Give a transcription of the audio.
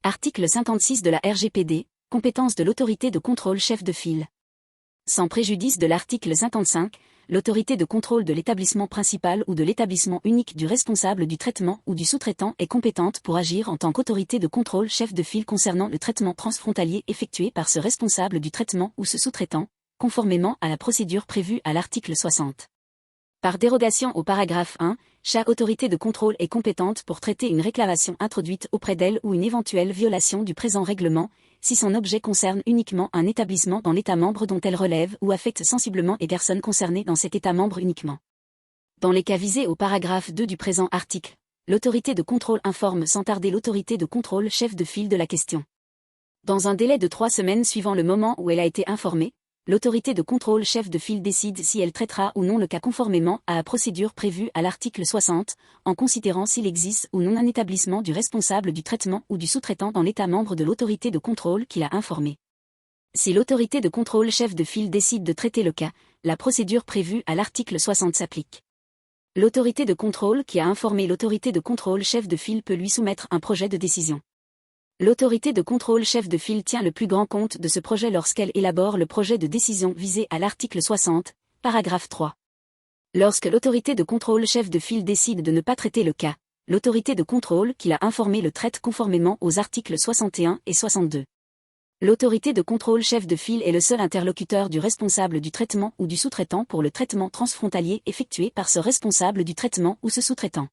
Article 56 de la RGPD, compétence de l'autorité de contrôle chef de file. Sans préjudice de l'article 55, l'autorité de contrôle de l'établissement principal ou de l'établissement unique du responsable du traitement ou du sous-traitant est compétente pour agir en tant qu'autorité de contrôle chef de file concernant le traitement transfrontalier effectué par ce responsable du traitement ou ce sous-traitant, conformément à la procédure prévue à l'article 60. Par dérogation au paragraphe 1, chaque autorité de contrôle est compétente pour traiter une réclamation introduite auprès d'elle ou une éventuelle violation du présent règlement, si son objet concerne uniquement un établissement dans l'État membre dont elle relève ou affecte sensiblement les personnes concernées dans cet État membre uniquement. Dans les cas visés au paragraphe 2 du présent article, l'autorité de contrôle informe sans tarder l'autorité de contrôle chef de file de la question. Dans un délai de 3 semaines suivant le moment où elle a été informée, l'autorité de contrôle chef de file décide si elle traitera ou non le cas conformément à la procédure prévue à l'article 60, en considérant s'il existe ou non un établissement du responsable du traitement ou du sous-traitant dans l'État membre de l'autorité de contrôle qui l'a informé. Si l'autorité de contrôle chef de file décide de traiter le cas, la procédure prévue à l'article 60 s'applique. L'autorité de contrôle qui a informé l'autorité de contrôle chef de file peut lui soumettre un projet de décision. L'autorité de contrôle chef de file tient le plus grand compte de ce projet lorsqu'elle élabore le projet de décision visé à l'article 60, paragraphe 3. Lorsque l'autorité de contrôle chef de file décide de ne pas traiter le cas, l'autorité de contrôle qui l'a informé le traite conformément aux articles 61 et 62. L'autorité de contrôle chef de file est le seul interlocuteur du responsable du traitement ou du sous-traitant pour le traitement transfrontalier effectué par ce responsable du traitement ou ce sous-traitant.